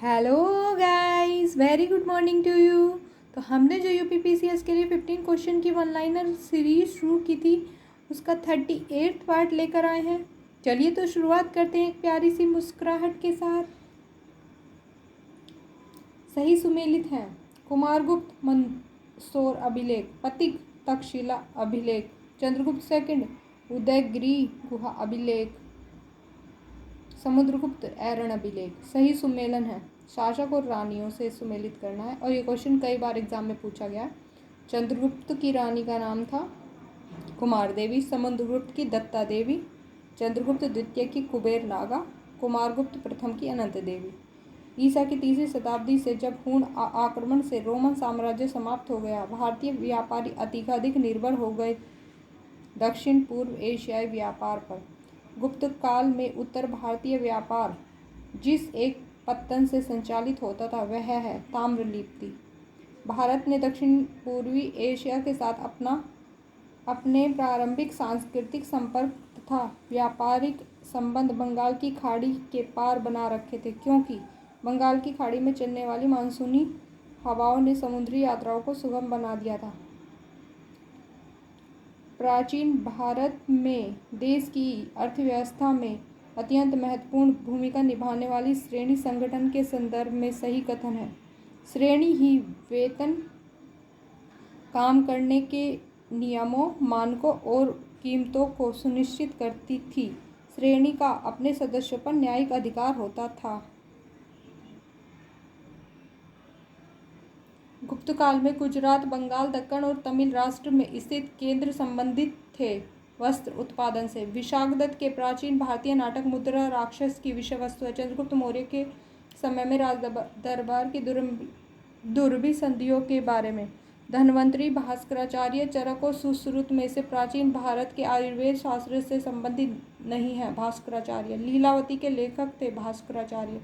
Hello guys, very good morning to you. तो हमने जो यूपीपीसीएस के लिए 15 क्वेश्चन की वन लाइनर सीरीज शुरू की थी उसका 38 पार्ट लेकर आए हैं। चलिए तो शुरुआत करते हैं एक प्यारी सी मुस्कुराहट के साथ। सही सुमेलित हैं कुमारगुप्त मंदसौर अभिलेख, पतिक तक्षशिला अभिलेख, चंद्रगुप्त सेकंड उदयगिरी गुहा अभिलेख, समुद्रगुप्त ऐरण अभिलेख। सही सुमेलन है शासक और रानियों से सुमेलित करना है। और ये क्वेश्चन कई बार एग्जाम में पूछा गया है। चंद्रगुप्त की रानी का नाम था कुमार देवी, समुद्रगुप्त की दत्ता देवी, चंद्रगुप्त द्वितीय की कुबेर नागा, कुमारगुप्त प्रथम की अनंत देवी। ईसा की तीसरी शताब्दी से जब हूण आक्रमण से रोमन साम्राज्य समाप्त हो गया, भारतीय व्यापारी अधिकाधिक निर्भर हो गए दक्षिण पूर्व एशियाई व्यापार पर। गुप्त काल में उत्तर भारतीय व्यापार जिस एक पत्तन से संचालित होता था वह है ताम्रलिप्ति। भारत ने दक्षिण पूर्वी एशिया के साथ अपने प्रारंभिक सांस्कृतिक संपर्क तथा व्यापारिक संबंध बंगाल की खाड़ी के पार बना रखे थे, क्योंकि बंगाल की खाड़ी में चलने वाली मानसूनी हवाओं ने समुद्री यात्राओं को सुगम बना दिया था। प्राचीन भारत में देश की अर्थव्यवस्था में अत्यंत महत्वपूर्ण भूमिका निभाने वाली श्रेणी संगठन के संदर्भ में सही कथन है। श्रेणी ही वेतन, काम करने के नियमों, मानकों और कीमतों को सुनिश्चित करती थी। श्रेणी का अपने सदस्यों पर न्यायिक अधिकार होता था। गुप्त काल में गुजरात, बंगाल, दक्कन और तमिल राष्ट्र में स्थित केंद्र संबंधित थे वस्त्र उत्पादन से। विशाखदत्त के प्राचीन भारतीय नाटक मुद्रा राक्षस की विषय वस्तु है। चंद्रगुप्त मौर्य के समय में राज दरबार की दुर्भी संधियों के बारे में। धन्वंतरी भास्कराचार्य चरक और सुश्रुत में से प्राचीन भारत के आयुर्वेद शास्त्र से संबंधित नहीं है। भास्कराचार्य लीलावती के लेखक थे। भास्कराचार्य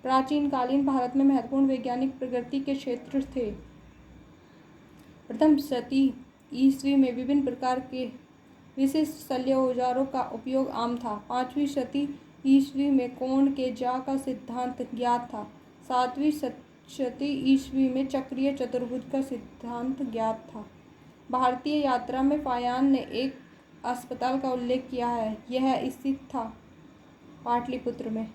प्राचीन कालीन भारत में महत्वपूर्ण वैज्ञानिक प्रगति के क्षेत्र थे। प्रथम शती ईस्वी में विभिन्न प्रकार के विशिष्ट शल्य औजारों का उपयोग आम था। 5वीं शती ईस्वी में कोण के जा का सिद्धांत ज्ञात था। 7वीं शती ईस्वी में चक्रीय चतुर्भुज का सिद्धांत ज्ञात था। भारतीय यात्रा में फायान ने एक अस्पताल का उल्लेख किया है। यह स्थित था पाटलिपुत्र में।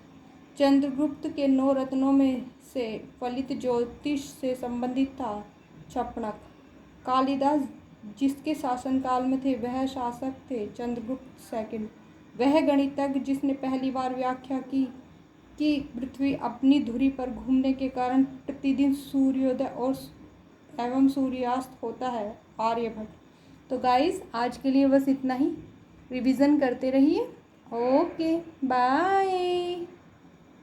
चंद्रगुप्त के 9 रत्नों में से फलित ज्योतिष से संबंधित था छपणक। कालिदास जिसके शासनकाल में थे वह शासक थे चंद्रगुप्त सेकंड। वह गणितज्ञ जिसने पहली बार व्याख्या की कि पृथ्वी अपनी धुरी पर घूमने के कारण प्रतिदिन सूर्योदय और एवं सूर्यास्त होता है, आर्यभट्ट। तो गाइस आज के लिए बस इतना ही। रिवीजन करते रहिए। Okay bye.